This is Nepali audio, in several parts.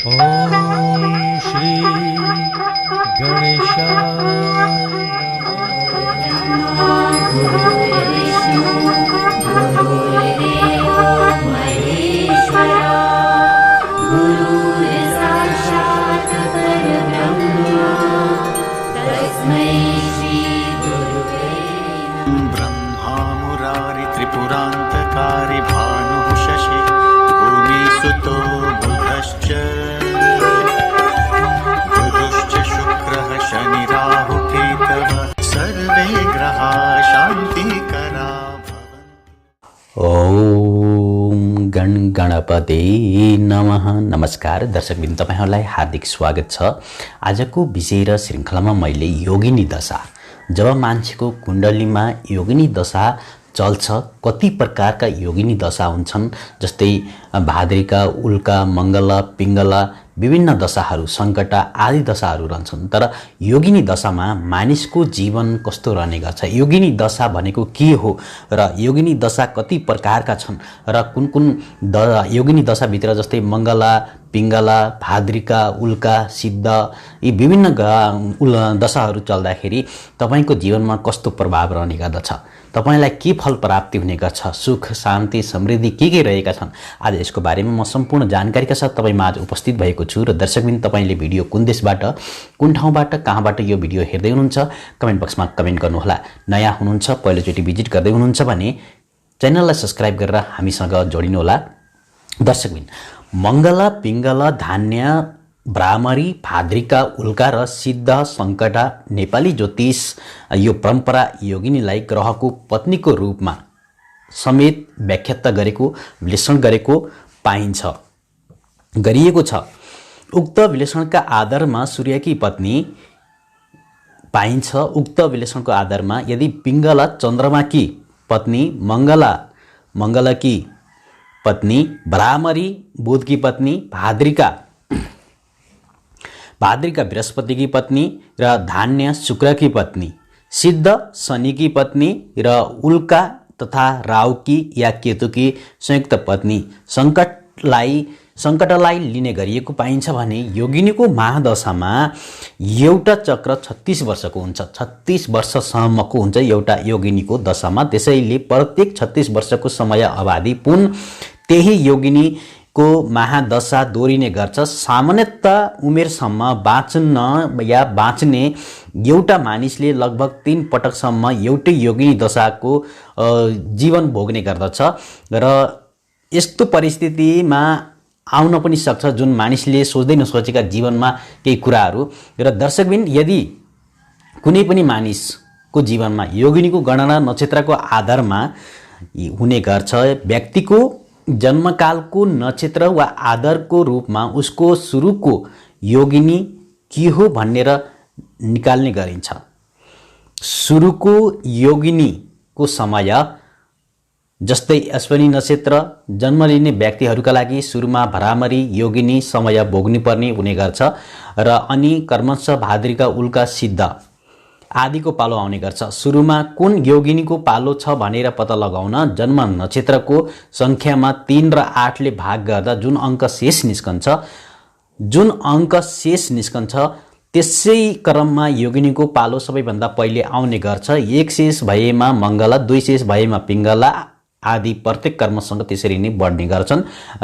ॐ श्री गणेशाय गुरुर्विष्णु गुरुर्देवो महेश्वरा गुरुर्साक्षात् परब्रह्म तस्मै श्री गुरुवे नमः। ब्रह्मा मुरारि त्रिपुरान्तकारी भानुः शशि भूमिसुतो बुधश्च गुरुश्च शुक्रः शनिराहुकेतवः सर्वे ग्रहा शान्तिकरा भवन्तु। ओम गण गणपति नमः। नमस्कार दर्शकवृन्द, तपाईहरुलाई हार्दिक स्वागत छ। आजको विषय र श्रृङ्खलामा मैले योगिनी दशा, जब मान्छेको कुण्डलीमा योगिनी दशा चल्छ, कति प्रकारका योगिनी दशा हुन्छन्, जस्तै भाद्रिका, उल्का, मङ्गला, पिङ्गला, विभिन्न दशाहरू, सङ्कटा आदि दशाहरू रहन्छन्। तर योगिनी दशामा मानिसको जीवन कस्तो रहने गर्छ, योगिनी दशा भनेको के हो र योगिनी दशा कति प्रकारका छन् र कुन कुन योगिनी दशाभित्र जस्तै मङ्गला, पिङ्गला, भाद्रिका, उल्का, सिद्ध यी विभिन्न दशाहरू चल्दाखेरि तपाईँको जीवनमा कस्तो प्रभाव रहने गर्दछ, तपाईलाई के फल प्राप्ति हुने गर्छ, सुख शान्ति समृद्धि के रहेका छन्, आज यसको बारेमा म सम्पूर्ण जानकारीका साथ तपाईमा आज उपस्थित भएको छु। र दर्शकबिन, तपाईले भिडियो कुन देशबाट, कुन ठाउँबाट, कहाँबाट यो भिडियो हेर्दै हुनुहुन्छ कमेन्ट बक्समा कमेन्ट गर्नुहोला। नयाँ हुनुहुन्छ, पहिलोचोटि भिजिट गर्दै हुनुहुन्छ भने च्यानललाई सब्स्क्राइब गरेर हामीसँग जोडिनुहोला। दर्शकबिन, मङ्गला, पिङ्गला, धान्य, भ्रामरी, भाद्रिका, उल्का र सिद्ध, सङ्कटा नेपाली ज्योतिष यो परम्परा योगिनीलाई ग्रहको पत्नीको रूपमा समेत व्याख्या गरेको, विश्लेषण गरेको गरिएको छ। उक्त विश्लेषणका आधारमा सूर्यकी पत्नी पाइन्छ। उक्त विश्लेषणको आधारमा यदि पिङ्गला चन्द्रमाकी पत्नी, मङ्गलाकी पत्नी, भ्रामरी बुधकी पत्नी, भाद्रिका बृहस्पतिकी पत्नी र धान्य शुक्रकी पत्नी, सिद्ध शनिकी पत्नी र उल्का तथा राहुकी या केतुकी संयुक्त पत्नी सङ्कटलाई लिने गरिएको पाइन्छ भने योगिनीको महादशामा एउटा चक्र 36 वर्षको हुन्छ, 36 वर्षसम्मको हुन्छ एउटा योगिनीको दशामा। त्यसैले प्रत्येक 36 वर्षको समय अवधि पुन त्यही योगिनीको महादशा दोहोरिने गर्छ। सामान्यतः उमेरसम्म बाँच्ने एउटा मानिसले लगभग 3 पटकसम्म एउटै योगिनी दशाको जीवन भोग्ने गर्दछ र यस्तो परिस्थितिमा आउन पनि सक्छ जुन मानिसले सोच्दै नसोचेका जीवनमा केही कुराहरू। र दर्शकबिन, यदि कुनै पनि मानिसको जीवनमा योगिनीको गणना नक्षत्रको आधारमा हुने गर्छ, व्यक्तिको जन्मकालको नक्षत्र वा आधारको रूपमा उसको सुरुको योगिनी के हो भनेर निकाल्ने गरिन्छ। सुरुको योगिनीको समय जस्तै अश्विनी नक्षत्र जन्म लिने व्यक्तिहरूका लागि सुरुमा भ्रामरी योगिनी समय भोग्नुपर्ने हुने गर्छ र अनि कर्मश, भाद्रिका, उल्का, सिद्ध आदिको पालो आउने गर्छ। सुरुमा कुन योगिनीको पालो छ भनेर पत्ता लगाउन जन्म नक्षत्रको सङ्ख्यामा 3 र 8 ले भाग गर्दा जुन अङ्क शेष निस्कन्छ त्यसै क्रममा योगिनीको पालो सबैभन्दा पहिले आउने गर्छ। 1 शेष भएमा मङ्गला, 2 शेष भएमा पिङ्गला आदि प्रत्येक कर्मसँग त्यसरी नै बढ्ने गर्छन्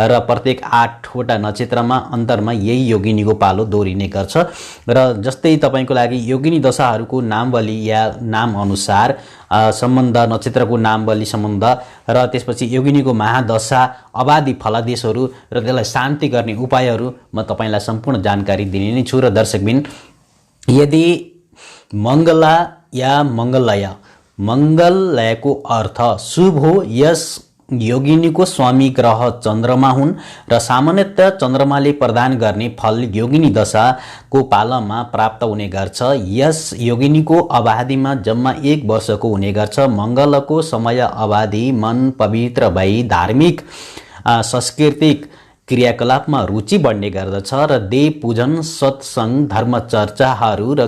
र प्रत्येक 8वटा नक्षत्रमा अन्तरमा यही योगिनीको पालो दोहोरिने गर्छ। र जस्तै तपाईको लागि योगिनी दशाहरूको नामवली या नाम अनुसार सम्बन्ध, नक्षत्रको नामवली सम्बन्ध र त्यसपछि योगिनीको महादशा अवधि फलादेशहरू र त्यसलाई शान्ति गर्ने उपायहरू म तपाईलाई सम्पूर्ण जानकारी दिने नै छु। र दर्शकबिन, यदि मङ्गलयको अर्थ शुभ हो, यस योगिनीको स्वामी ग्रह चन्द्रमा हुन् र सामान्यतः चन्द्रमाले प्रदान गर्ने फल योगिनी दशाको पालामा प्राप्त हुने गर्छ। यस योगिनीको अवधिमा जम्मा 1 वर्षको हुने गर्छ। मङ्गलको समय अवधि मन पवित्र भई धार्मिक सांस्कृतिक क्रियाकलापमा रुचि बढ्ने गर्दछ र देव पूजन, सत्सङ्ग, धर्मचर्चाहरू र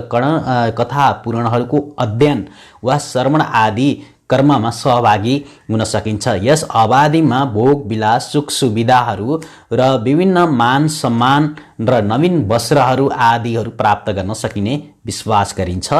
कथा पुराणहरूको अध्ययन वा श्रवण आदि कर्ममा सहभागी हुन सकिन्छ। यस अवधिमा भोग विलास सुख सुविधाहरू र विभिन्न मान सम्मान र नवीन वस्त्रहरू आदिहरू प्राप्त गर्न सकिने विश्वास गरिन्छ।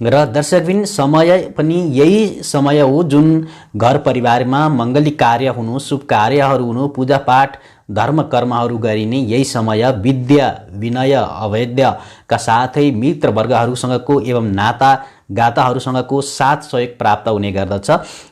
र दर्शकबिन समय पनि यही समय हो जुन घर परिवारमा मङ्गलिक कार्य हुनु, शुभ कार्यहरू हुनु, पूजापाठ धर्म कर्महरू गरिने यही समय विद्या विनय अवैधका साथै मित्रवर्गहरूसँगको एवं नाता गाताहरूसँगको साथ सहयोग प्राप्त हुने गर्दछ।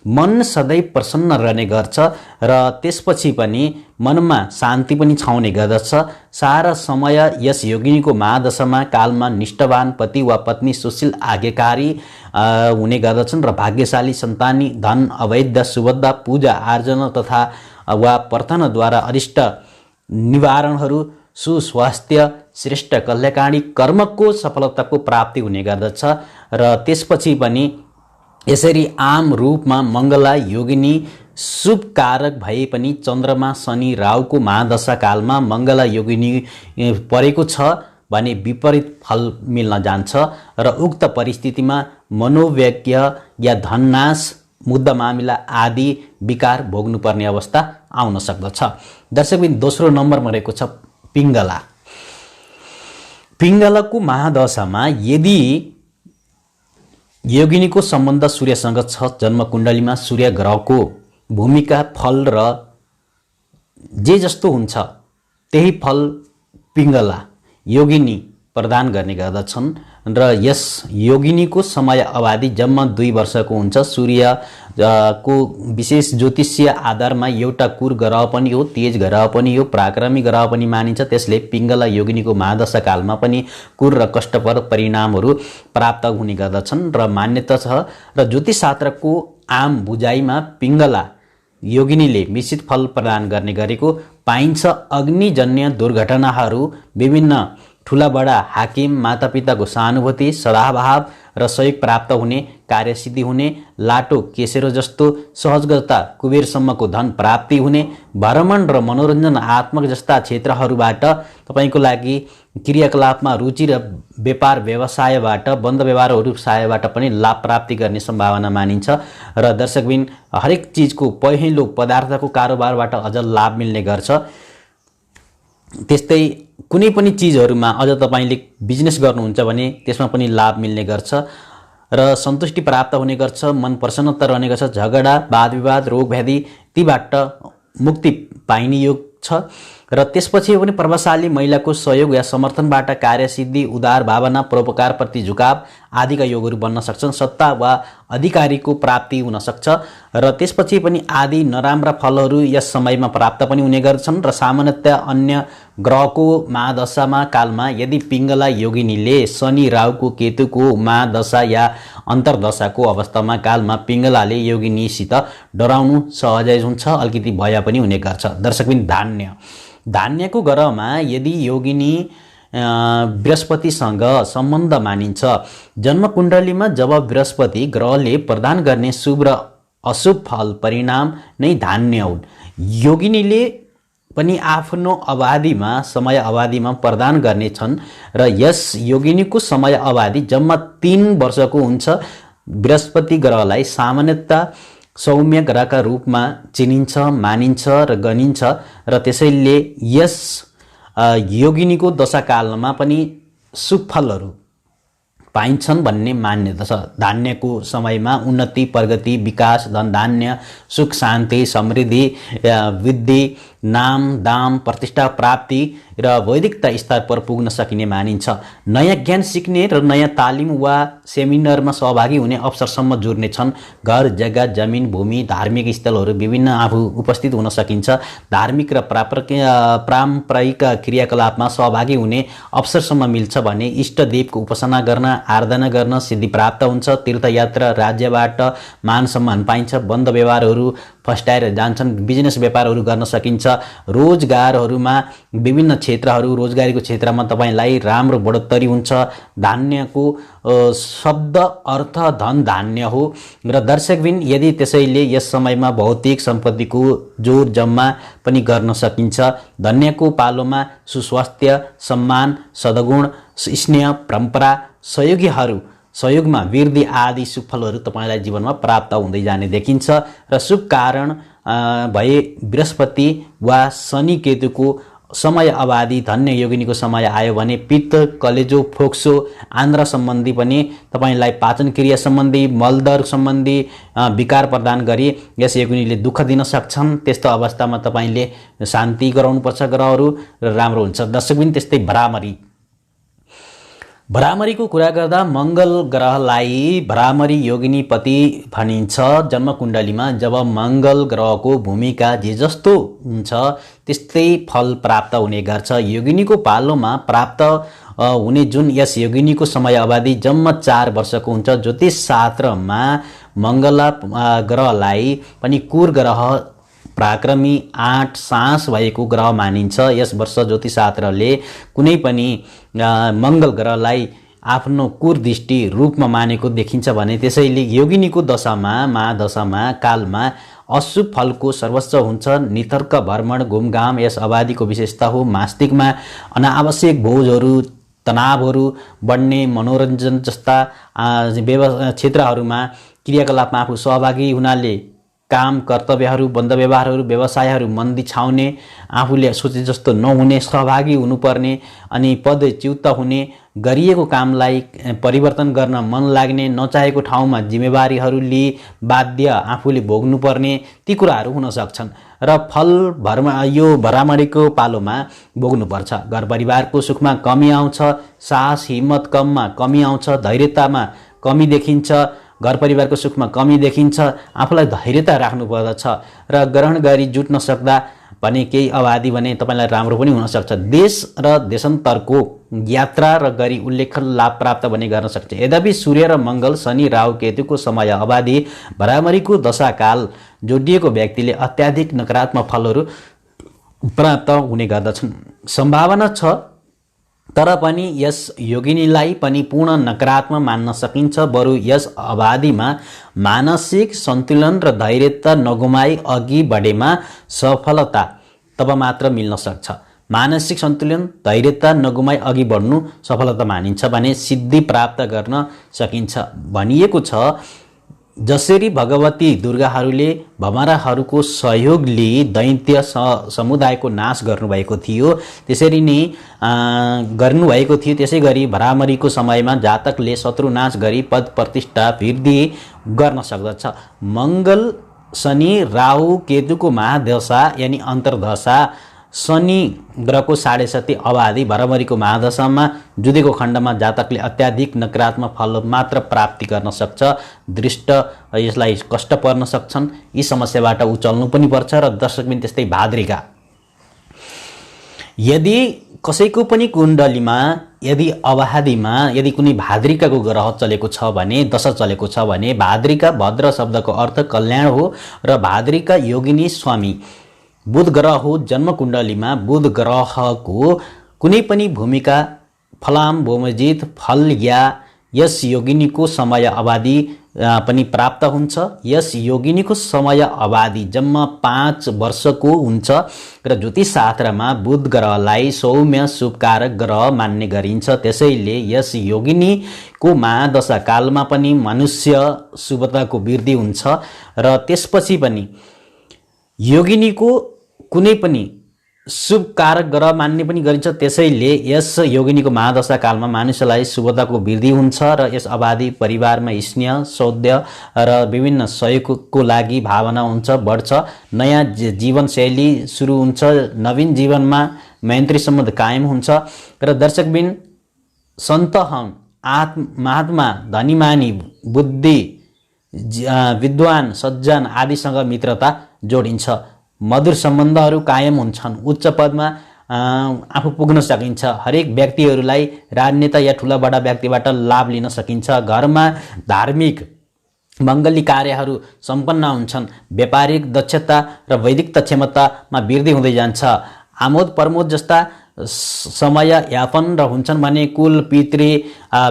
मन सधैँ प्रसन्न रहने गर्छ र त्यसपछि पनि मनमा शान्ति पनि छाउने गर्दछ। सारा समय यस योगिनीको महादशामा कालमा निष्ठावान पति वा पत्नी सुशील आज्ञाकारी हुने गर्दछन् र भाग्यशाली सन्तानी धन अवैध सुबद्ध पूजा आर्जन तथा वा प्रार्थनाद्वारा अरिष्ट निवारणहरू सुस्वास्थ्य श्रेष्ठ कल्याणकारी कर्मको सफलताको प्राप्ति हुने गर्दछ। र त्यसपछि पनि यसरी आम रूपमा मङ्गला योगिनी शुभ कारक भए पनि चन्द्रमा शनि राहुको महादशा कालमा मङ्गला योगिनी परेको छ भने विपरीत फल मिल्न जान्छ र उक्त परिस्थितिमा मनोव्यज्ञ या धननाश मुद्दा मामिला आदि विकार भोग्नुपर्ने अवस्था आउन सक्दछ। दर्शकबिन दोस्रो नम्बरमा रहेको छ पिङ्गला। पिङ्गलाको महादशामा यदि योगिनीको सम्बन्ध सूर्यसँग छ, जन्मकुण्डलीमा सूर्य ग्रहको भूमिका फल र जे जस्तो हुन्छ त्यही फल पिङ्गला योगिनी प्रदान गर्ने गर्दछन् र यस योगिनीको समय अवधि जम्मा 2 वर्षको हुन्छ। सूर्यको विशेष ज्योतिषीय आधारमा एउटा कुर ग्रह पनि हो, तेज ग्रह पनि हो, पराक्रमी ग्रह पनि मानिन्छ। त्यसले पिङ्गला योगिनीको महादशा कालमा पनि कुर र कष्टप्रद परिणामहरू प्राप्त हुने गर्दछन् र मान्यता छ। र ज्योतिषशास्त्रको आम बुझाइमा पिङ्गला योगिनीले मिश्रित फल प्रदान गर्ने गरेको पाइन्छ। अग्निजन्य दुर्घटनाहरू, विभिन्न ठुला बडा हाकिम मातापिताको सहानुभूति सदाभाव र सहयोग प्राप्त हुने, कार्यसिद्धि हुने, लाटो केसेरो जस्तो सहजगता कुबेरसम्मको धन प्राप्ति हुने, भ्रमण र मनोरञ्जन आत्मक जस्ता क्षेत्रहरूबाट तपाईको लागि क्रियाकलापमा रुचि र व्यापार व्यवसायबाट बन्द व्यवहारबाट पनि लाभ प्राप्ति गर्ने सम्भावना मानिन्छ। र दर्शकबिन हरेक चिजको पहिलो पदार्थको कारोबारबाट अझ लाभ मिल्ने गर्छ। त्यस्तै कुनै पनि चिजहरूमा अझ तपाईले बिजनेस गर्नुहुन्छ भने त्यसमा पनि लाभ मिल्ने गर्छ र सन्तुष्टि प्राप्त हुने गर्छ, मन प्रसन्नता रहने गर्छ। झगडा वाद विवाद रोग व्याधि तीबाट मुक्ति पाइने योग छ। र त्यसपछि पनि प्रभावशाली महिलाको सहयोग या समर्थनबाट कार्यसिद्धि, उदार भावना, परोपकारप्रति झुकाव आदिका योगहरू बन्न सक्छन्। सत्ता वा अधिकारीको प्राप्ति हुन सक्छ र त्यसपछि पनि आदि नराम्रा फलहरू यस समयमा प्राप्त पनि हुने गर्छन्। र सामान्यतया अन्य ग्रहको महादशामा कालमा यदि पिङ्गला योगिनीले शनि राहुको केतुको महादशा या अन्तर्दशाको अवस्थामा कालमा पिङ्गलाले योगिनीसित डराउनु सहजै हुन्छ, अलिकति भय पनि हुने गर्छ। दर्शकबिन धान्यको ग्रहमा यदि योगिनी बृहस्पतिसँग सम्बन्ध मानिन्छ। जन्मकुण्डलीमा जब बृहस्पति ग्रहले प्रदान गर्ने शुभ र अशुभ फल परिणाम नै धान्य हुन्। योगिनीले पनि आफ्नो अवधिमा समय अवधिमा प्रदान गर्नेछन् र यस योगिनीको समय अवधि जम्मा 3 वर्षको हुन्छ। बृहस्पति ग्रहलाई सामान्यतया सौम्य ग्रहका रूपमा चिनिन्छ, मानिन्छ र गनिन्छ र त्यसैले यस योगिनीको दशाकालमा पनि शुभ फलहरू पाइन्छन् भन्ने मान्यता छ। धान्यको समयमा उन्नति, प्रगति, विकास, धन धान्य, सुख शान्ति, समृद्धि, वृद्धि, नाम दाम, प्रतिष्ठा प्राप्ति र वैदिकता स्तर पर पुग्न सकिने मानिन्छ। नयाँ ज्ञान सिक्ने र नयाँ तालिम वा सेमिनारमा सहभागी हुने अवसरसम्म जुर्ने छन्। घर जग्गा जमिन भूमि धार्मिक स्थलहरू विभिन्न आफू उपस्थित हुन सकिन्छ। धार्मिक र पारम्परिक क्रियाकलापमा सहभागी हुने अवसरसम्म मिल्छ भने इष्टदेवको उपासना गर्न, आराधना गर्न सिद्धि प्राप्त हुन्छ। तीर्थयात्रा, राज्यबाट मान सम्मान पाइन्छ। बन्द व्यवहारहरू फस्टाएर जान्छन्। बिजनेस व्यापारहरू गर्न सकिन्छ। रोजगारहरूमा विभिन्न क्षेत्रहरू, रोजगारीको क्षेत्रमा तपाईलाई राम्रो बढोत्तरी हुन्छ। धान्यको शब्द अर्थ धन धान्य हो र दर्शकबिन यदि त्यसैले यस समयमा भौतिक सम्पत्तिको जोर जम्मा पनि गर्न सकिन्छ। धन्यको पालोमा सुस्वास्थ्य, सम्मान, सद्गुण, स्नेह, परम्परा, सहयोगीहरू सहयोगमा वृद्धि आदि शुभ फलहरू तपाईँलाई जीवनमा प्राप्त हुँदै जाने देखिन्छ र शुभ कारण भए बृहस्पति वा शनि केतुको समय अवधि धन्य योगिनीको समय आयो भने पित्त कलेजो फोक्सो आन्द्रा सम्बन्धी पनि तपाईलाई पाचन क्रिया सम्बन्धी मलदर सम्बन्धी विकार प्रदान गरी यस योगिनीले दुःख दिन सक्छन्। त्यस्तो अवस्थामा तपाईले शान्ति गराउनुपर्छ ग्रहहरू र राम्रो हुन्छ। दर्शकबिन त्यस्तै भ्रामरीको कुरा गर्दा मंगल ग्रहलाई भ्रामरी योगिनीपति भनिन्छ। जन्म कुण्डलीमा जब मंगल ग्रहको भूमिका जे जस्तो हुन्छ त्यस्तै फल प्राप्त हुने गर्छ। योगिनीको पालोमा प्राप्त हुने जुन यस योगिनीको समय अवधि जम्मा 4 वर्षको हुन्छ। ज्योतिष शास्त्रमा मंगल ग्रहलाई पनि कुर ग्रह पराक्रमी 8 सास भएको ग्रह मानिन्छ। यस वर्ष ज्योतिषशास्त्रले कुनै पनि मंगल ग्रहलाई आफ्नो कुरदृष्टि रूपमा मानेको देखिन्छ भने त्यसैले योगिनीको दशामा महादशामा कालमा अशुभ फलको सर्वोच्च हुन्छ। नितर्क भ्रमण घुमघाम यस अवधिको विशेषता हो। मास्तिकमा अनावश्यक बोझहरू तनावहरू बढ्ने मनोरञ्जन जस्ता क्षेत्रहरूमा क्रियाकलापमा आफू सहभागी हुनाले काम कर्तव्यहरू बन्द व्यवहारहरू व्यवसायहरू मन्दी छाउने आफूले सोचे जस्तो नहुने सहभागी हुनुपर्ने अनि पदच्युत हुने गरिएको कामलाई परिवर्तन गर्न मन लाग्ने नचाहेको ठाउँमा जिम्मेवारीहरू लिए बाध्य आफूले भोग्नुपर्ने ती कुराहरू हुन सक्छन् र फल यो भ्रामरीको पालोमा भोग्नुपर्छ। घर परिवारको सुखमा कमी आउँछ। साहस हिम्मत कममा कमी आउँछ। धैर्यतामा कमी देखिन्छ। घर परिवारको सुखमा कमी देखिन्छ। आफूलाई धैर्यता राख्नु पर्दछ र ग्रहण गरी जुट्न सक्दा भने केही अवधि भने तपाईलाई राम्रो पनि हुन सक्छ। देश र देशान्तरको यात्रा र गरी उल्लेखनीय लाभ प्राप्त भने गर्न सक्छ। यद्यपि सूर्य र मंगल शनि राहु केतुको समय अवधि भ्रामरीको दशाकाल जोडिएको व्यक्तिले अत्याधिक नकारात्मक फलहरू प्राप्त हुने गर्दछन्। सम्भावना छ तर पनि यस योगिनीलाई पनि पूर्ण नकारात्मक मान्न सकिन्छ। बरु यस अवधिमा मानसिक सन्तुलन र धैर्यता नगुमाई अघि बढेमा सफलता तब मात्र मिल्न सक्छ। मानसिक सन्तुलन धैर्यता नगुमाई अघि बढ्नु सफलता मानिन्छ भने सिद्धि प्राप्त गर्न सकिन्छ। भनिएको छ जसरी भगवती दुर्गाहरूले भमराहरूको सहयोग लिई दैत्य समुदायको नाश गर्नुभएको थियो त्यसरी नै गर्नुभएको थियो। त्यसैगरी भ्रामरीको समयमा जातकले शत्रु नाश गरी पद प्रतिष्ठा वृद्धि गर्न सक्दछ। मंगल शनि राहु केतुको महादशा यानी अन्तर्दशा शनि ग्रहको 7.5 अवधि भ्रामरीको महादशामा जुधेको खण्डमा जातकले अत्याधिक नकारात्मक फल मात्र प्राप्ति गर्न सक्छ। दृष्ट यसलाई कष्ट पर्न सक्छन्। यी समस्याबाट उचल्नु पनि पर्छ। र दर्शकबिन त्यस्तै भाद्रिका यदि कसैको पनि कुण्डलीमा यदि अवधिमा यदि कुनै भाद्रिकाको ग्रह चलेको छ भने दशा चलेको छ भने भाद्रिका भद्र शब्दको अर्थ कल्याण हो र भाद्रिका योगिनी स्वामी बुध ग्रह हो। जन्म कुण्डलीमा बुध ग्रहको कुनै पनि भूमिका फलाम भूमजित फल या यस योगिनीको समय अवधि पनि प्राप्त हुन्छ। यस योगिनीको समय अवधि जम्मा 5 वर्षको हुन्छ र ज्योतिष शास्त्रमा बुध ग्रहलाई सौम्य शुभकारक ग्रह मान्ने गरिन्छ। त्यसैले यस योगिनीको महादशा कालमा पनि मनुष्य शुभताको वृद्धि हुन्छ र त्यसपछि पनि योगिनीको कुनै पनि शुभ कारक ग्रह मान्ने पनि गरिन्छ। त्यसैले यस योगिनीको महादशा कालमा मानिसलाई शुभताको वृद्धि हुन्छ र यस अवधि परिवारमा स्नेह सौध्य र विभिन्न सहयोगको लागि भावना हुन्छ बढ्छ। नयाँ जीवनशैली सुरु हुन्छ। नवीन जीवनमा मैत्री सम्बन्ध कायम हुन्छ र दर्शकबिन सन्त महात्मा धनीमानी बुद्धि विद्वान सज्जन आदिसँग मित्रता जोडिन्छ। मधुर सम्बन्धहरू कायम हुन्छन्। उच्च पदमा आफू पुग्न सकिन्छ। हरेक व्यक्तिहरूलाई राजनेता या ठुला बडा व्यक्तिबाट लाभ लिन सकिन्छ। घरमा धार्मिक मङ्गली कार्यहरू सम्पन्न हुन्छन्। व्यापारिक दक्षता र वैदिक क्षमतामा वृद्धि हुँदै जान्छ। आमोद प्रमोद जस्ता समय यापन र हुन्छन् भने कुल पितृ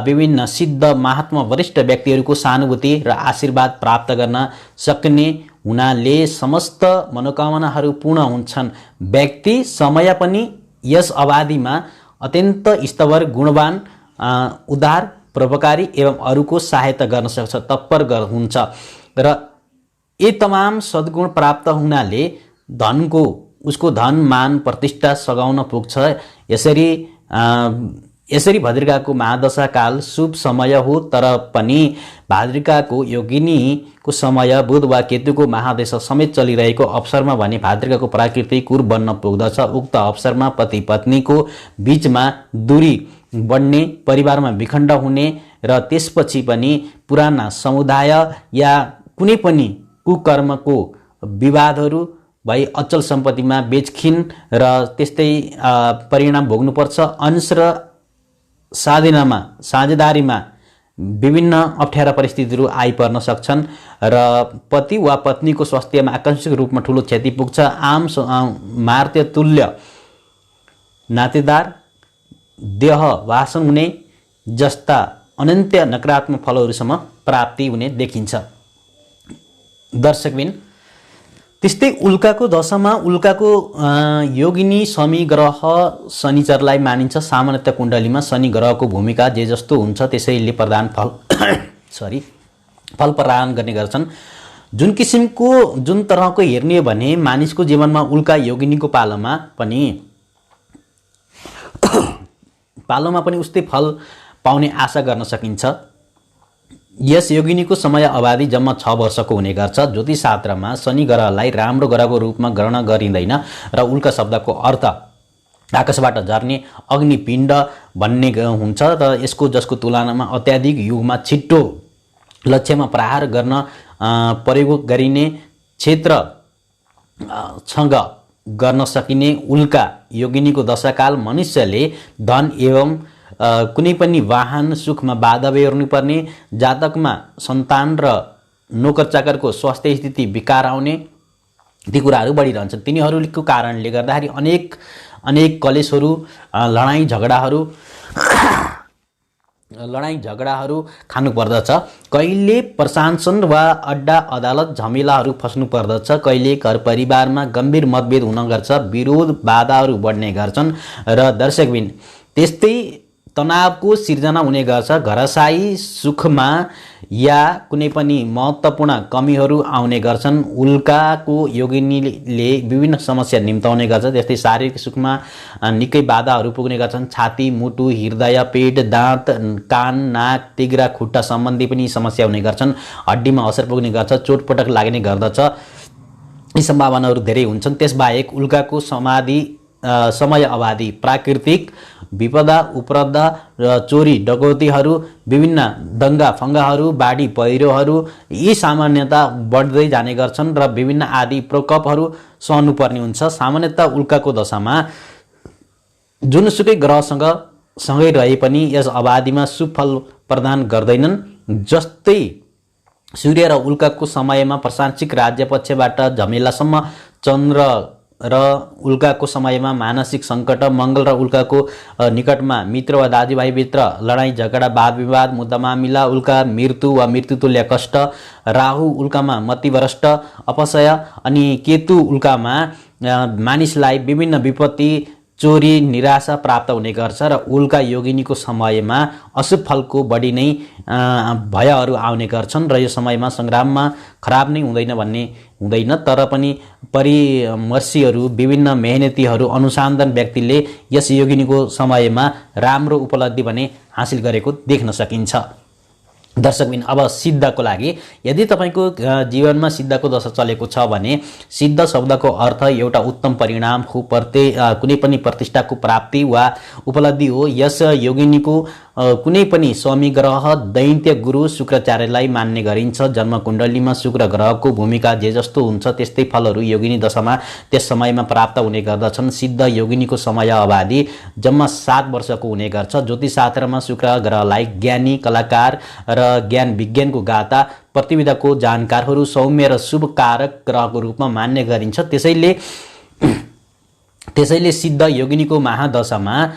विभिन्न सिद्ध महात्मा वरिष्ठ व्यक्तिहरूको सहानुभूति र आशीर्वाद प्राप्त गर्न सक्ने हुनाले समस्त मनोकामनाहरू पूर्ण हुन्छन्। व्यक्ति समय पनि यस अवधिमा अत्यन्त स्तवर गुणवान उदार परोपकारी एवं अरूको सहायता गर्न सक्छ, तत्पर हुन्छ र यी तमाम सद्गुण प्राप्त हुनाले धनको उसको धन मान प्रतिष्ठा सघाउन पुग्छ। यसरी भाद्रिकाको महादशा काल शुभ समय हो, तर पनि भाद्रिकाको योगिनीको समय बुध वा केतुको महादशा समेत चलिरहेको अवसरमा भने भाद्रिकाको प्राकृतिक कुर बन्न पुग्दछ। उक्त अवसरमा पति पत्नीको बीचमा दूरी बढ्ने, परिवारमा विखण्ड हुने र त्यसपछि पनि पुराना समुदाय या कुनै पनि कुकर्मको विवादहरू भई अचल सम्पत्तिमा बेचखिन र त्यस्तै परिणाम भोग्नुपर्छ। अंश र साझेदारीमा विभिन्न अप्ठ्यारा परिस्थितिहरू आइपर्न सक्छन् र पति वा पत्नीको स्वास्थ्यमा आकस्मिक रूपमा ठुलो क्षति पुग्छ। आम मार्त्य तुल्य नातेदार देह वासन हुने जस्ता अनन्त नकारात्मक फलहरूसम्म प्राप्ति हुने देखिन्छ। दर्शकबिन, त्यस्तै उल्काको दशामा उल्काको योगिनी शनि ग्रह शनिचरलाई मानिन्छ। सामान्यतः कुण्डलीमा शनि ग्रहको भूमिका जे जस्तो हुन्छ त्यसैले प्रदान फल प्रदान गर्ने गर्छन्। जुन तरहको हेर्ने भने मानिसको जीवनमा उल्का योगिनीको पालोमा पनि उस्तै फल पाउने आशा गर्न सकिन्छ। यस योगिनीको समय अवधि जम्मा 6 वर्षको हुने गर्छ। ज्योतिषशास्त्रमा शनि ग्रहलाई राम्रो ग्रहको रूपमा ग्रहण गरिँदैन र उल्का शब्दको अर्थ आकाशबाट झर्ने अग्निपिण्ड भन्ने हुन्छ र जसको तुलनामा अत्याधिक युगमा छिट्टो लक्ष्यमा प्रहार गर्न प्रयोग गरिने क्षेत्रसँग गर्न सकिने उल्का योगिनीको दशाकाल मनुष्यले धन एवं कुनै पनि वाहन सुखमा बाधा बेहोर्नुपर्ने, जातकमा सन्तान र नोकर चाकरको स्वास्थ्य स्थिति विकार आउने, ती कुराहरू बढिरहन्छन्। तिनीहरूको कारणले गर्दाखेरि अनेक कलेशहरू, लडाईँ झगडाहरू खानु पर्दछ। कहिले प्रशासन वा अड्डा अदालत झमेलाहरू फस्नु पर्दछ। कहिले घर परिवारमा गम्भीर मतभेद हुन गर्छ, विरोध बाधाहरू बढ्ने गर्छन् र दर्शकबिन त्यस्तै तनावको सिर्जना हुने गर्छ। घरसाई सुखमा या कुनै पनि महत्त्वपूर्ण कमीहरू आउने गर्छन्। उल्काको योगिनीले विभिन्न समस्या निम्ताउने गर्छ। त्यस्तै शारीरिक सुखमा निकै बाधाहरू पुग्ने गर्छन्। छाती, मुटु, हृदय, पेट, दाँत, कान, नाक, तिघ्रा, खुट्टा सम्बन्धी पनि समस्या हुने गर्छन्। हड्डीमा असर पुग्ने गर्छ, चोटपटक लाग्ने गर्दछ। यी सम्भावनाहरू धेरै हुन्छन्। त्यसबाहेक उल्काको समय अवधि प्राकृतिक विपदा, उपद्रव र चोरी डकैतीहरू, विभिन्न दङ्गा फङ्गाहरू, बाढी पहिरोहरू यी सामान्यतः बढ्दै जाने गर्छन् र विभिन्न आदि प्रकोपहरू सहनुपर्ने हुन्छ। सामान्यतः उल्काको दशामा जुनसुकै ग्रहसँगै रहे पनि यस अवधिमा शुभ फल प्रदान गर्दैनन्। जस्तै सूर्य र उल्काको समयमा प्रशासनिक राज्य पक्षबाट झमेलासम्म, चन्द्र र उल्काको समयमा मानसिक सङ्कट, मङ्गल र उल्काको निकटमा मित्र वा दाजुभाइभित्र लडाईँ झगडा, वाद विवाद, मुद्दा मामिला, उल्का मृत्यु वा मृत्युतुल्य कष्ट, राहु उल्कामा मतिभ्रष्ट अपसय अनि केतु उल्कामा मानिसलाई विभिन्न विपत्ति, चोरी, निराशा प्राप्त हुने गर्छ र उल्का योगिनीको समयमा अशुभ फलको बढी नै भयहरू आउने गर्छन् र यो समयमा सङ्ग्राममा खराब नै हुँदैन भन्ने हुँदैन, तर पनि परिमर्शीहरू, विभिन्न मेहनतीहरू, अनुसन्धान व्यक्तिले यस योगिनीको समयमा राम्रो उपलब्धि भने हासिल गरेको देख्न सकिन्छ। दर्शकबिन, अब सिद्धको लागि यदि तपाईको जीवनमा सिद्धको दशा चलेको छ भने सिद्ध शब्दको अर्थ एउटा उत्तम परिणाम हो, कुनै पनि प्रतिष्ठाको प्राप्ति वा उपलब्धि हो। यस योगिनीको कुनै पनि स्वामी ग्रह दैत्य गुरु शुक्राचार्यलाई मान्ने गरिन्छ। जन्मकुण्डलीमा शुक्र ग्रहको भूमिका जे जस्तो हुन्छ त्यस्तै फलहरू योगिनी दशामा त्यस समयमा प्राप्त हुने गर्दछन्। सिद्ध योगिनीको समय अवधि जम्मा 7 वर्षको हुने गर्छ। ज्योतिषशास्त्रमा शुक्र ग्रहलाई ज्ञानी, कलाकार र ज्ञान विज्ञानको गाता, प्रतिविधाको जानकारहरू, सौम्य र शुभ कारक ग्रहको रूपमा मान्ने गरिन्छ। त्यसैले सिद्ध योगिनीको महादशामा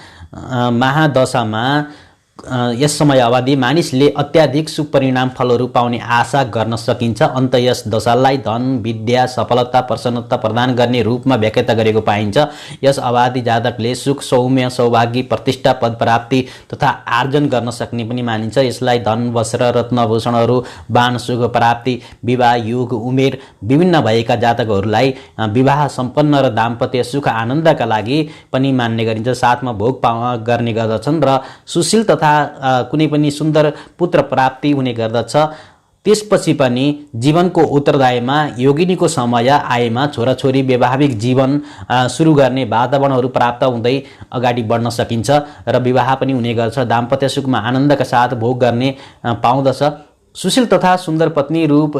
यस समय अवधि मानिसले अत्याधिक शुभ परिणाम फलहरू पाउने आशा गर्न सकिन्छ। अन्त यस दशालाई धन, विद्या, सफलता, प्रसन्नता प्रदान गर्ने रूपमा व्याख्या गरेको पाइन्छ। यस अवधि जातकले सुख, सौम्य, सौभाग्य, प्रतिष्ठा, पद प्राप्ति तथा आर्जन गर्न सक्ने पनि मानिन्छ। यसलाई धन, वस्त्र, रत्नभूषणहरू, वाहन, सुख प्राप्ति, विवाह योग, उमेर विभिन्न भएका जातकहरूलाई विवाह सम्पन्न र दाम्पत्य सुख आनन्दका लागि पनि मान्ने गरिन्छ। साथमा भोग गर्ने गर्दछन् र सुशील तथा कुनै पनि सुन्दर पुत्र प्राप्ति हुने गर्दछ। त्यसपछि पनि जीवनको उत्तरदायीमा योगिनीको समय आएमा छोराछोरी वैवाहिक जीवन सुरु गर्ने वातावरणहरू प्राप्त हुँदै अगाडि बढ्न सकिन्छ र विवाह पनि हुने गर्छ। दाम्पत्य सुखमा आनन्दका साथ भोग गर्ने पाउँदछ। सुशील तथा सुन्दर पत्नी रूप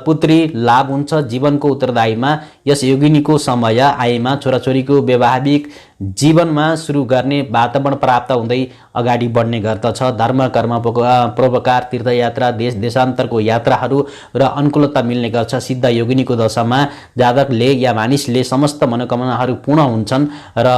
पुत्री लाभ हुन्छ। जीवनको उत्तरदायीमा यस योगिनीको समय आएमा छोराछोरीको वैवाहिक जीवनमा सुरु गर्ने वातावरण प्राप्त हुँदै अगाडि बढ्ने गर्दछ। धर्म, कर्म, परोपकार, तीर्थयात्रा, देश देशान्तरको यात्राहरू र अनुकूलता मिल्ने गर्छ। सिद्ध योगिनीको दशामा जातकले या मानिसले समस्त मनोकामनाहरू पूर्ण हुन्छन् र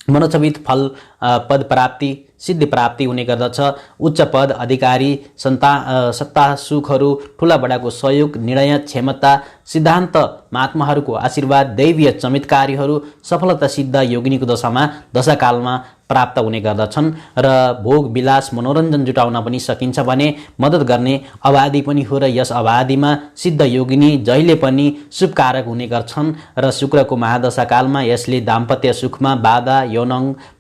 मनोच्छवित फल, पद प्राप्ति, सिद्धि प्राप्ति हुने गर्दछ। उच्च पद, अधिकारी, सत्ता, सुखहरू, ठुला बडाको सहयोग, निर्णय क्षमता, सिद्धान्त, महात्माहरूको आशीर्वाद, दैवीय चमत्कारीहरू सफलता सिद्ध योगिनीको दशामा दशाकालमा प्राप्त हुने गर्दछन् र भोग विलास मनोरञ्जन जुटाउन पनि सकिन्छ भने मद्दत गर्ने अवधि पनि हो। र यस अवधिमा सिद्ध योगिनी जहिले पनि शुभकारक हुने गर्छन् र शुक्रको महादशाकालमा यसले दाम्पत्य सुखमा बाधा, यौन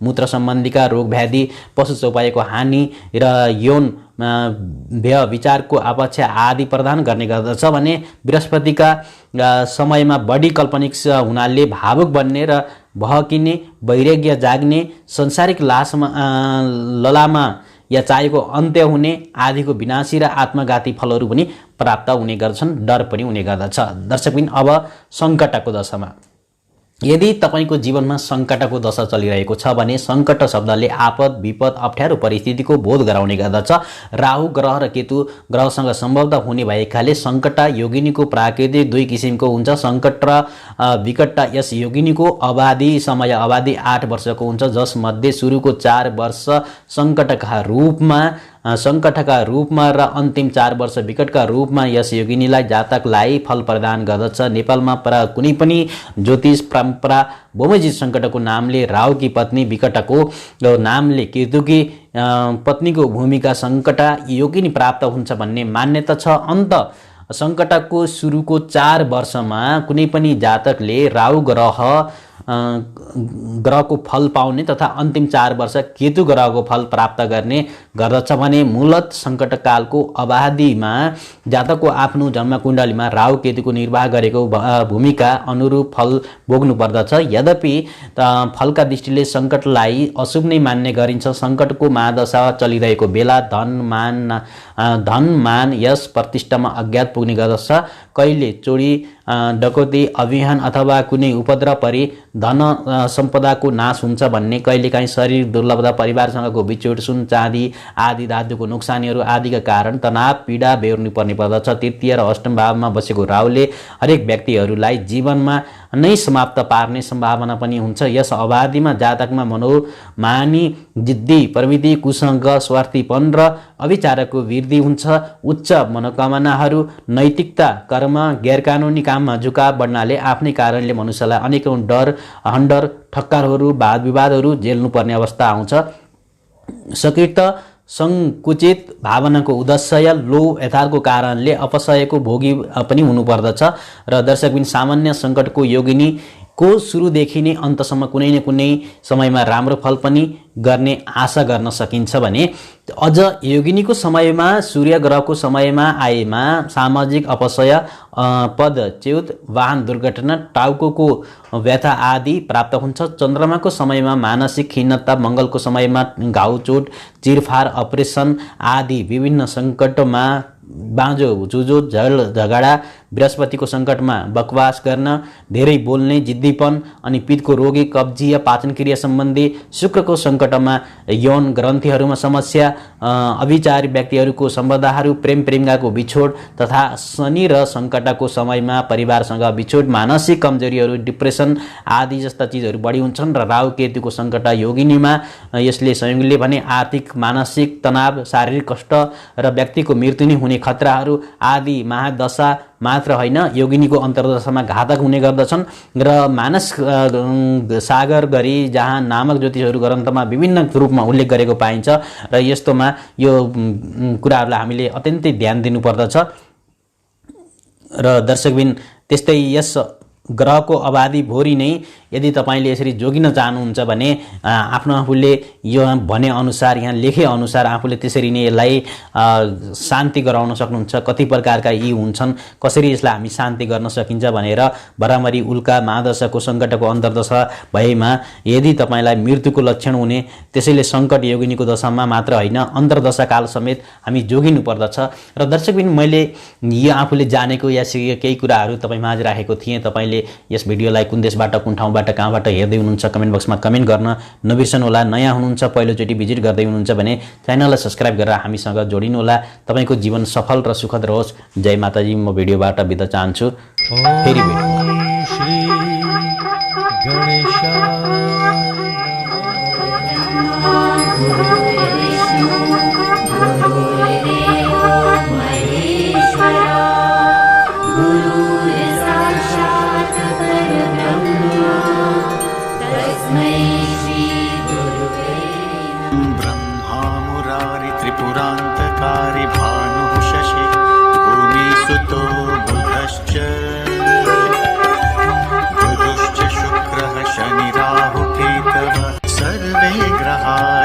मूत्र सम्बन्धीका रोग व्याधि, पशु चौपाएको हानि र यौन व्यय विचारको अपेक्षा आदि प्रदान गर्ने गर्दछ भने बृहस्पतिका समयमा बढी काल्पनिक हुनाले भावुक बन्ने र बहकिने, वैराग्य जाग्ने, सांसारिक ललामा या चाहेको अन्त्य हुने आदिको विनाशी र आत्मघाती फलहरू पनि प्राप्त हुने गर्छन्। डर पनि हुने गर्दछ। दर्शकबिन, अब सङ्कटको दशामा यदि तपाईको जीवनमा सङ्कटको दशा चलिरहेको छ भने सङ्कट शब्दले आपद, विपद, अप्ठ्यारो परिस्थितिको बोध गराउने गर्दछ। राहु ग्रह र केतु ग्रहसँग सम्बद्ध हुने भएकाले सङ्कट योगिनीको प्राकृतिक दुई किसिमको हुन्छ। सङ्कट र विकट। यस योगिनीको समय अवधि 8 वर्षको हुन्छ, जसमध्ये सुरुको 4 वर्ष सङ्कटका रूपमा र अन्तिम 4 वर्ष विकटका रूपमा यस योगिनीलाई जातकलाई फल प्रदान गर्दछ। नेपालमा कुनै पनि ज्योतिष परम्परा बोमजित सङ्कटको नामले राहुकी पत्नी, विकटको नामले केतुकी पत्नीको भूमिका सङ्कट योगिनी प्राप्त हुन्छ भन्ने मान्यता छ। अन्त सङ्कटको सुरुको 4 वर्षमा कुनै पनि जातकले राहु ग्रहको फल पाउने तथा अन्तिम 4 वर्ष केतु ग्रहको फल प्राप्त गर्ने गर्दछ भने मूलत सङ्कटकालको अवधिमा जातकको आफ्नो जन्मकुण्डलीमा राहु केतुको निर्वाह गरेको भूमिका अनुरूप फल भोग्नु पर्दछ। यद्यपि फलका दृष्टिले सङ्कटलाई अशुभ नै मान्ने गरिन्छ। सङ्कटको महादशा चलिरहेको बेला धन मान यस प्रतिष्ठामा अज्ञात पुग्ने गर्दछ। कहिले चोरी, डकैती, अभियान अथवा कुनै उपद्रव परि धन सम्पदाको नाश हुन्छ भन्ने, कहिलेकाहीँ शरीर दुर्लभता, परिवारसँगको बिछोड, सुन चाँदी आदि धातुको नोक्सानीहरू आदिका कारण तनाव पीडा बेहोर्नु पर्ने पर्दछ। तृतीय र अष्टम भावमा बसेको राहुले हरेक व्यक्तिहरूलाई जीवनमा नै समाप्त पार्ने सम्भावना पनि हुन्छ। यस अवधिमा जातकमा मनोमानी, जिद्दी प्रवृत्ति, कुसङ्ग, स्वार्थीपन र अविचारको वृद्धि हुन्छ। उच्च मनोकामनाहरू, नैतिकता, कर्म, गैरकानुनी काममा झुकाव बढ्नाले आफ्नै कारणले मनुष्यलाई अनेकौं डर, हन्डर, ठक्करहरू, वाद विवादहरू झेल्नु पर्ने अवस्था आउँछ। सकृत सङ्कुचित भावनाको उदय, लोभ, यथार्थको कारणले अपसयको भोगी पनि हुनुपर्दछ। र दर्शकबिन, सामान्य सङ्कटको योगिनीको सुरुदेखि नै अन्तसम्म कुनै न कुनै समयमा राम्रो फल पनि गर्ने आशा गर्न सकिन्छ भने अझ योगिनीको समयमा सूर्य ग्रहको समयमा आएमा सामाजिक अपसय, पद च्युत, वाहन दुर्घटना, टाउको व्यथा आदि प्राप्त हुन्छ। चन्द्रमाको समयमा मानसिक खिन्नता, मङ्गलको समयमा घाउचोट, चिरफार, अपरेसन आदि विभिन्न सङ्कटमा बाँझो, जुझो, झगडा, बृहस्पतिको सङ्कटमा बकवास गर्न, धेरै बोल्ने, जिद्दीपन अनि पित्तको रोगी, कब्जिया, पाचन क्रिया सम्बन्धी, शुक्रको सङ्कटमा यौन ग्रन्थीहरूमा समस्या, अविचारी व्यक्तिहरूको सम्बन्धहरू, प्रेमिकाको बिछोड तथा शनि र सङ्कटको समयमा परिवारसँग बिछोड, मानसिक कमजोरीहरू, डिप्रेसन आदि जस्ता चिजहरू बढी हुन्छन्। र राहु केतुको सङ्कट योगिनीमा यसले संयोगले भने आर्थिक मानसिक तनाव, शारीरिक कष्ट र व्यक्तिको मृत्यु नै हुने खतराहरू आदि महादशा मात्र होइन योगिनीको अन्तर्दशामा घातक हुने गर्दछन्। र मानस सागर गरी जहाँ नामक ज्योतिषहरू ग्रन्थमा विभिन्न रूपमा उल्लेख गरेको पाइन्छ र यस्तोमा यो कुराहरूलाई हामीले अत्यन्तै ध्यान दिनुपर्दछ। र दर्शकबिन त्यस्तै यस ग्रहको अवधि भोरी नै यदि तपाईँले यसरी जोगिन चाहनुहुन्छ भने आफ्नो आफूले यो भने अनुसार यहाँ लेखे अनुसार आफूले त्यसरी नै यसलाई शान्ति गराउन सक्नुहुन्छ। कति प्रकारका यी हुन्छन्, कसरी यसलाई हामी शान्ति गर्न सकिन्छ भनेर भरामरी उल्का महादशाको सङ्कटको अन्तर्दशा भएमा यदि तपाईँलाई मृत्युको लक्षण हुने, त्यसैले सङ्कट योगिनीको दशामा मात्र होइन अन्तर्दशा काल समेत हामी जोगिनु पर्दछ। र दर्शकबिन मैले यो आफूले जानेको या सिकेको केही कुराहरू तपाईँमाझ राखेको थिएँ। तपाईँले यस भिडियोलाई कुन देशबाट, कुन ठाउँबाट, कहाँबाट हेर्दै हुनुहुन्छ कमेन्ट बक्समा कमेन्ट गर्न नबिर्सनु होला। नयाँ हुनुहुन्छ, पहिलोचोटि भिजिट गर्दै हुनुहुन्छ भने च्यानललाई सब्स्क्राइब गरेर हामीसँग जोडिनु होला। तपाईँको जीवन सफल र सुखद रहोस्। जय माताजी। म भिडियोबाट बिदा चाहन्छु। फेरि त्रिपुरान्तकारी भानुः शशि भूमिसुतो बुधश्च शुक्रः शनिराहुकेतवः सर्वे ग्रहाः